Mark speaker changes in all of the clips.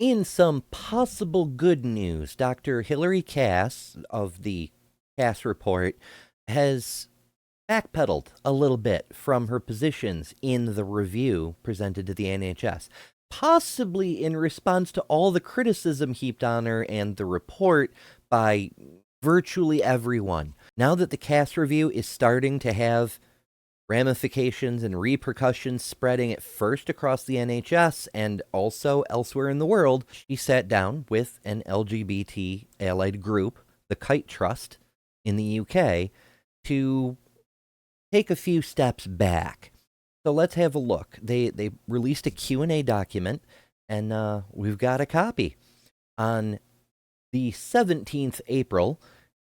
Speaker 1: In some possible good news, Dr. Hilary Cass of the Cass Report has backpedaled a little bit from her positions in the review presented to the NHS, possibly in response to all the criticism heaped on her and the report by virtually everyone. Now that the Cass review is starting to have ramifications and repercussions spreading at first across the NHS and also elsewhere in the world, she sat down with an LGBT allied group, the Kite Trust in the UK, to take a few steps back. So let's have a look. They released a Q&A document, and we've got a copy. On the 17th April,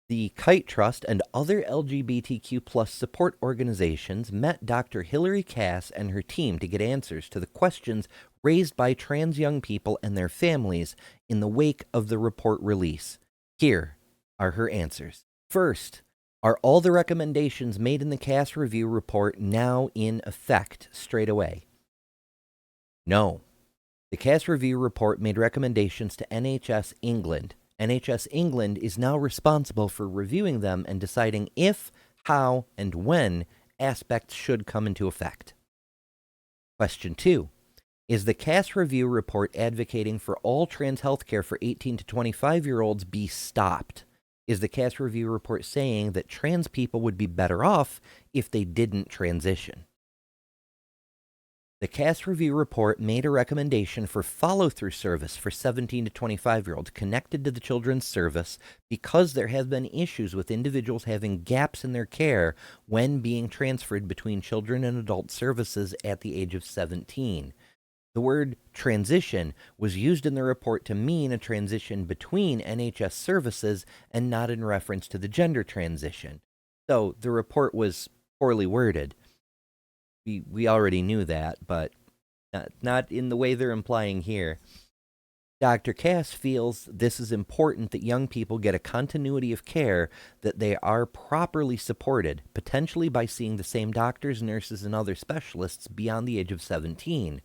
Speaker 1: the Kite Trust and other LGBTQ plus support organizations met Dr. Hilary Cass and her team to get answers to the questions raised by trans young people and their families in the wake of the report release. Here are her answers. First, are all the recommendations made in the Cass Review report now in effect straight away? No. The Cass Review report made recommendations to NHS England. NHS England is now responsible for reviewing them and deciding if, how, and when aspects should come into effect. Question 2. Is the Cass Review report advocating for all trans healthcare for 18 to 25-year-olds be stopped? Is the Cass Review report saying that trans people would be better off if they didn't transition? The Cass Review report made a recommendation for follow-through service for 17 to 25-year-olds connected to the Children's Service because there have been issues with individuals having gaps in their care when being transferred between children and adult services at the age of 17. The word transition was used in the report to mean a transition between NHS services and not in reference to the gender transition. So the report was poorly worded. We already knew that, but not in the way they're implying here. Dr. Cass feels this is important that young people get a continuity of care, that they are properly supported, potentially by seeing the same doctors, nurses, and other specialists beyond the age of 17.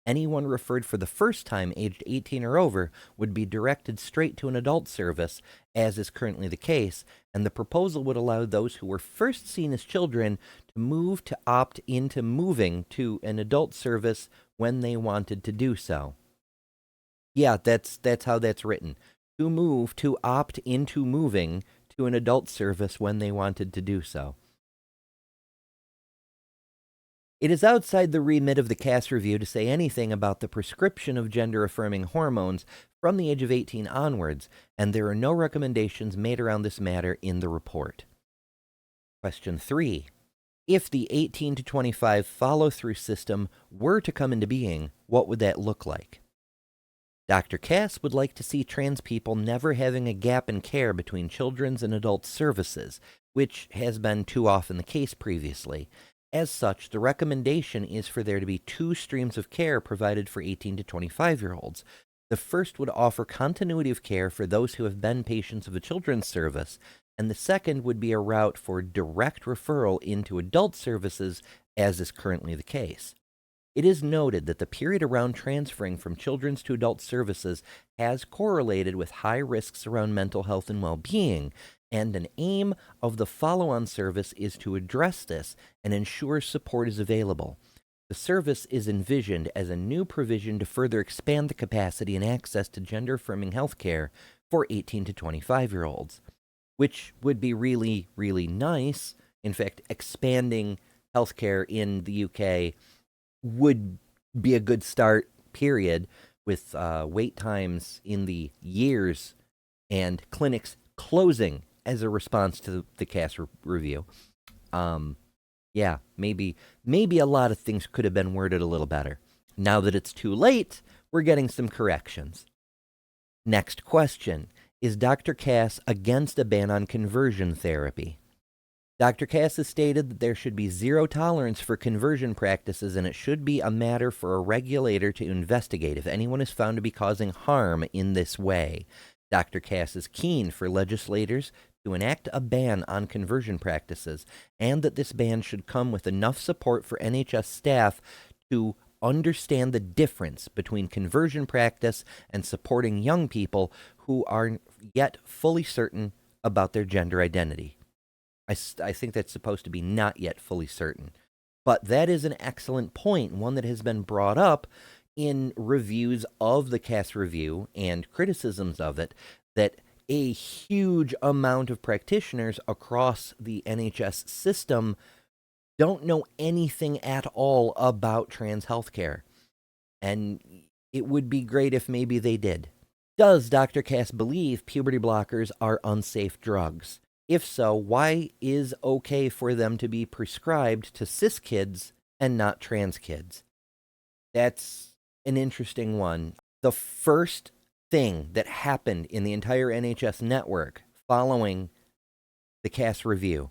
Speaker 1: Anyone referred for the first time aged 18 or over would be directed straight to an adult service, as is currently the case, and the proposal would allow those who were first seen as children to move to opt into moving to an adult service when they wanted to do so. Yeah, that's how that's written. To opt into moving to an adult service when they wanted to do so. It is outside the remit of the Cass Review to say anything about the prescription of gender-affirming hormones from the age of 18 onwards, and there are no recommendations made around this matter in the report. Question 3. If the 18 to 25 follow-through system were to come into being, what would that look like? Dr. Cass would like to see trans people never having a gap in care between children's and adult services, which has been too often the case previously. As such, the recommendation is for there to be two streams of care provided for 18 to 25-year-olds. The first would offer continuity of care for those who have been patients of a children's service, and the second would be a route for direct referral into adult services, as is currently the case. It is noted that the period around transferring from children's to adult services has correlated with high risks around mental health and well-being, and an aim of the follow-on service is to address this and ensure support is available. The service is envisioned as a new provision to further expand the capacity and access to gender-affirming healthcare for 18 to 25-year-olds, which would be really, really nice. In fact, expanding healthcare in the UK would be a good start, period, with wait times in the years and clinics closing as a response to the Cass review. Yeah, maybe a lot of things could have been worded a little better. Now that it's too late, we're getting some corrections. Next question. Is Dr. Cass against a ban on conversion therapy? Dr. Cass has stated that there should be zero tolerance for conversion practices, and it should be a matter for a regulator to investigate if anyone is found to be causing harm in this way. Dr. Cass is keen for legislators to enact a ban on conversion practices, and that this ban should come with enough support for NHS staff to understand the difference between conversion practice and supporting young people who are yet fully certain about their gender identity. I think that's supposed to be not yet fully certain. But that is an excellent point, one that has been brought up in reviews of the Cass review and criticisms of it, that a huge amount of practitioners across the NHS system don't know anything at all about trans healthcare. And it would be great if maybe they did. Does Dr. Cass believe puberty blockers are unsafe drugs? If so, why is okay for them to be prescribed to cis kids and not trans kids? That's an interesting one. The first thing that happened in the entire NHS network following the Cass review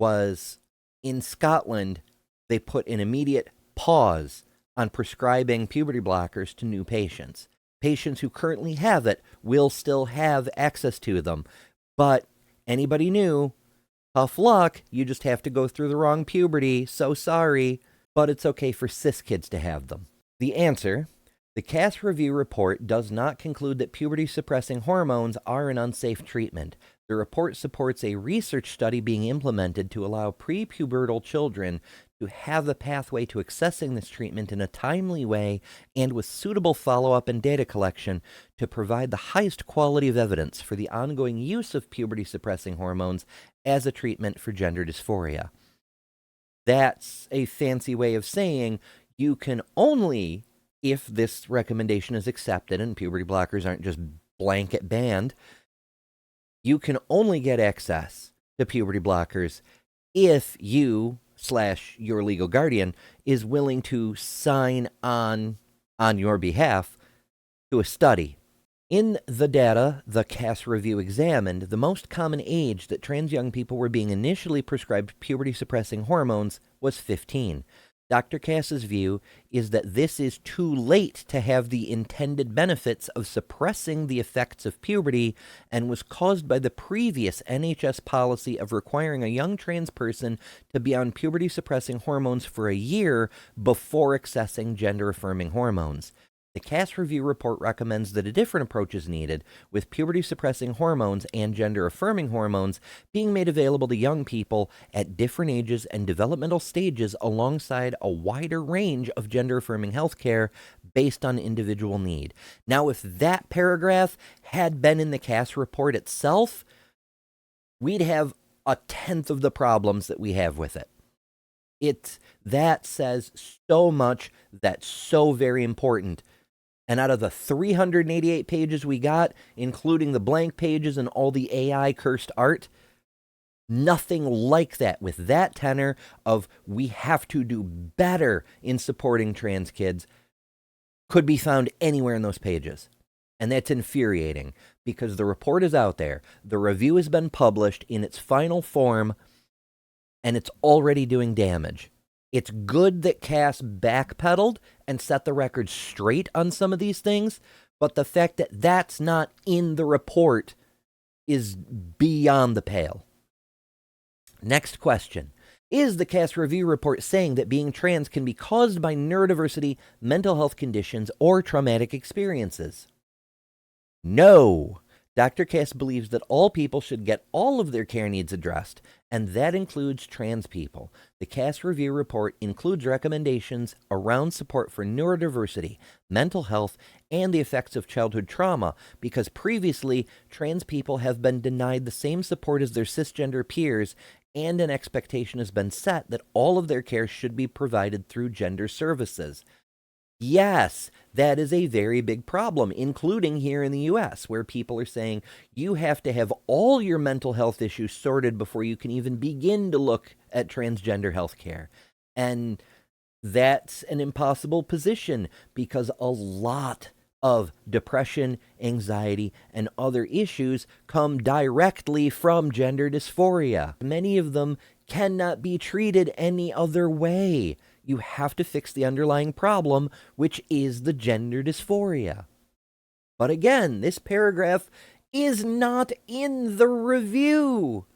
Speaker 1: was in Scotland, they put an immediate pause on prescribing puberty blockers to new patients. Patients who currently have it will still have access to them, but anybody new, tough luck, you just have to go through the wrong puberty, so sorry, but it's okay for cis kids to have them. The answer: the Cass review report does not conclude that puberty-suppressing hormones are an unsafe treatment. The report supports a research study being implemented to allow prepubertal children to have a pathway to accessing this treatment in a timely way and with suitable follow-up and data collection to provide the highest quality of evidence for the ongoing use of puberty-suppressing hormones as a treatment for gender dysphoria. That's a fancy way of saying you can only, if this recommendation is accepted and puberty blockers aren't just blanket banned, you can only get access to puberty blockers if you / your legal guardian is willing to sign on your behalf to a study. In the data the Cass review examined, the most common age that trans young people were being initially prescribed puberty-suppressing hormones was 15. Dr. Cass's view is that this is too late to have the intended benefits of suppressing the effects of puberty and was caused by the previous NHS policy of requiring a young trans person to be on puberty-suppressing hormones for a year before accessing gender-affirming hormones. The Cass review report recommends that a different approach is needed, with puberty-suppressing hormones and gender-affirming hormones being made available to young people at different ages and developmental stages alongside a wider range of gender-affirming healthcare based on individual need. Now, if that paragraph had been in the Cass report itself, we'd have a tenth of the problems that we have with it. That says so much that's so very important. And out of the 388 pages we got, including the blank pages and all the AI cursed art, nothing like that with that tenor of we have to do better in supporting trans kids could be found anywhere in those pages. And that's infuriating because the report is out there. The review has been published in its final form and it's already doing damage. It's good that Cass backpedaled and set the record straight on some of these things, but the fact that that's not in the report is beyond the pale. Next question. Is the Cass review report saying that being trans can be caused by neurodiversity, mental health conditions, or traumatic experiences? No. Dr. Cass believes that all people should get all of their care needs addressed, and that includes trans people. The Cass review report includes recommendations around support for neurodiversity, mental health, and the effects of childhood trauma, because previously trans people have been denied the same support as their cisgender peers, and an expectation has been set that all of their care should be provided through gender services. Yes, that is a very big problem, including here in the U.S., where people are saying you have to have all your mental health issues sorted before you can even begin to look at transgender health care. And that's an impossible position because a lot of depression, anxiety, and other issues come directly from gender dysphoria. Many of them cannot be treated any other way. You have to fix the underlying problem, which is the gender dysphoria. But again, this paragraph is not in the review.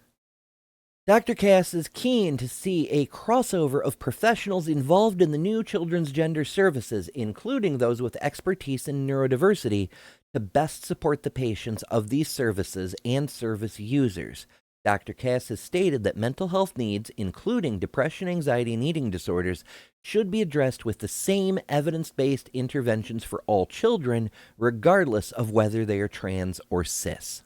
Speaker 1: Dr. Cass is keen to see a crossover of professionals involved in the new children's gender services, including those with expertise in neurodiversity, to best support the patients of these services and service users. Dr. Cass has stated that mental health needs, including depression, anxiety, and eating disorders, should be addressed with the same evidence-based interventions for all children, regardless of whether they are trans or cis.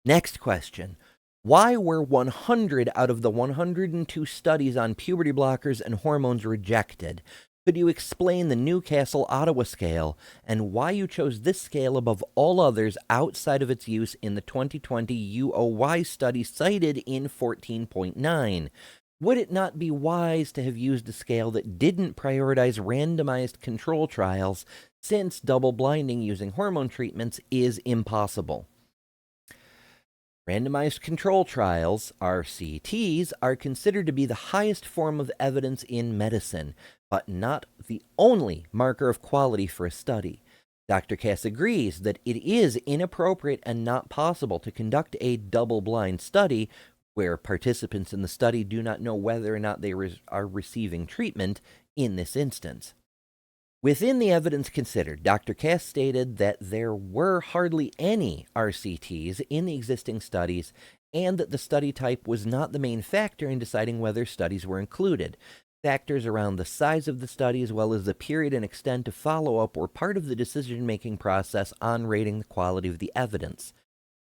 Speaker 1: Next question. Why were 100 out of the 102 studies on puberty blockers and hormones rejected? Could you explain the Newcastle Ottawa scale and why you chose this scale above all others outside of its use in the 2020 UOY study cited in 14.9? Would it not be wise to have used a scale that didn't prioritize randomized control trials, since double blinding using hormone treatments is impossible? Randomized control trials, RCTs, are considered to be the highest form of evidence in medicine, but not the only marker of quality for a study. Dr. Cass agrees that it is inappropriate and not possible to conduct a double-blind study where participants in the study do not know whether or not they are receiving treatment in this instance. Within the evidence considered, Dr. Cass stated that there were hardly any RCTs in the existing studies and that the study type was not the main factor in deciding whether studies were included. Factors around the size of the study as well as the period and extent of follow-up were part of the decision-making process on rating the quality of the evidence.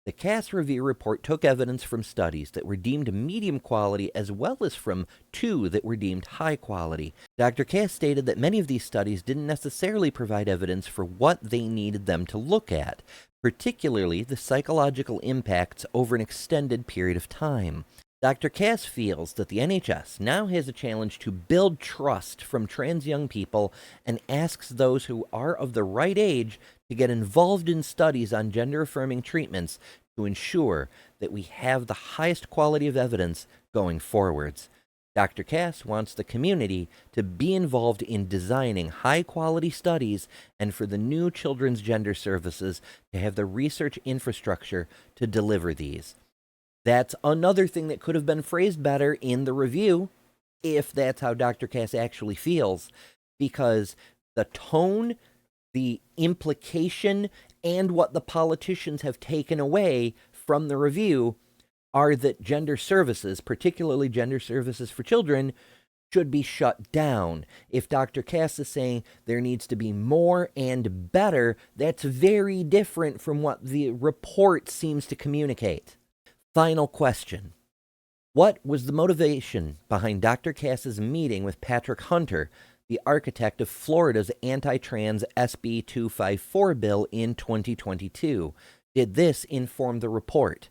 Speaker 1: The Cass review report took evidence from studies that were deemed medium quality as well as from 2 that were deemed high quality. Dr. Cass stated that many of these studies didn't necessarily provide evidence for what they needed them to look at, particularly the psychological impacts over an extended period of time. Dr. Cass feels that the NHS now has a challenge to build trust from trans young people and asks those who are of the right age to get involved in studies on gender-affirming treatments to ensure that we have the highest quality of evidence going forwards. Dr. Cass wants the community to be involved in designing high-quality studies and for the new children's gender services to have the research infrastructure to deliver these. That's another thing that could have been phrased better in the review, if that's how Dr. Cass actually feels, because the tone, the implication, and what the politicians have taken away from the review are that gender services, particularly gender services for children, should be shut down. If Dr. Cass is saying there needs to be more and better, that's very different from what the report seems to communicate. Final question. What was the motivation behind Dr. Cass's meeting with Patrick Hunter, the architect of Florida's anti-trans SB 254 bill in 2022? Did this inform the report?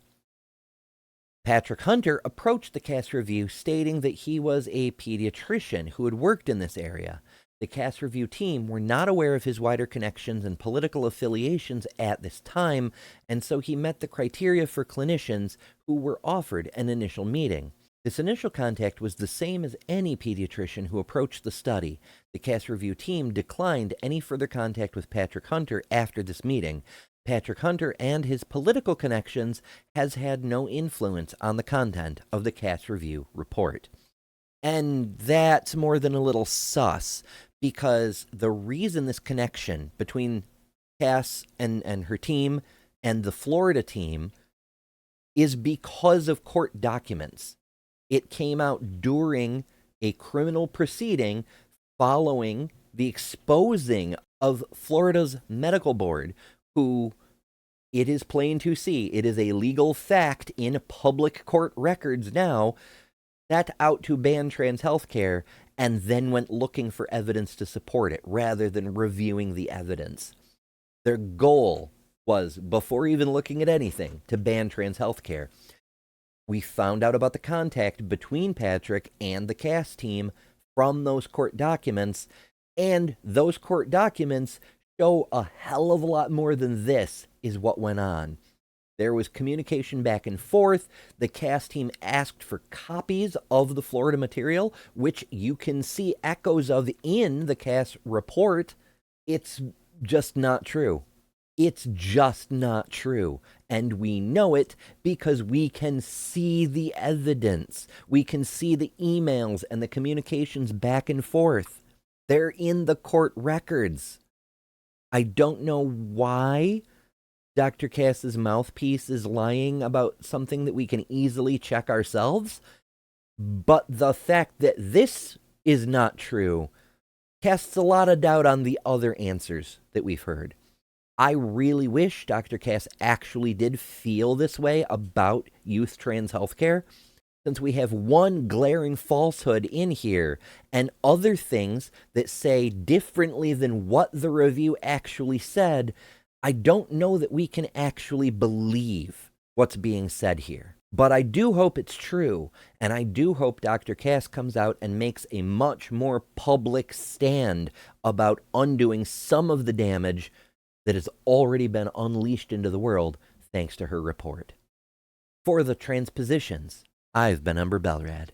Speaker 1: Patrick Hunter approached the Cass Review stating that he was a pediatrician who had worked in this area. The Cass Review team were not aware of his wider connections and political affiliations at this time, and so he met the criteria for clinicians who were offered an initial meeting. This initial contact was the same as any pediatrician who approached the study. The Cass Review team declined any further contact with Patrick Hunter after this meeting. Patrick Hunter and his political connections has had no influence on the content of the Cass Review report. And that's more than a little sus, because the reason this connection between Cass and her team and the Florida team is because of court documents. It came out during a criminal proceeding following the exposing of Florida's medical board, who, it is plain to see, it is a legal fact in public court records now, set out to ban trans health care and then went looking for evidence to support it rather than reviewing the evidence. Their goal was, before even looking at anything, to ban trans health care. We found out about the contact between Patrick and the Cass team from those court documents, and those court documents show a hell of a lot more than this is what went on. There was communication back and forth. The Cass team asked for copies of the Florida material, which you can see echoes of in the Cass report. It's just not true. It's just not true. And we know it because we can see the evidence. We can see the emails and the communications back and forth. They're in the court records. I don't know why Dr. Cass's mouthpiece is lying about something that we can easily check ourselves, but the fact that this is not true casts a lot of doubt on the other answers that we've heard. I really wish Dr. Cass actually did feel this way about youth trans healthcare, since we have one glaring falsehood in here and other things that say differently than what the review actually said. I don't know that we can actually believe what's being said here. But I do hope it's true, and I do hope Dr. Cass comes out and makes a much more public stand about undoing some of the damage that has already been unleashed into the world thanks to her report. For the Transpositions, I've been Umber Belrad.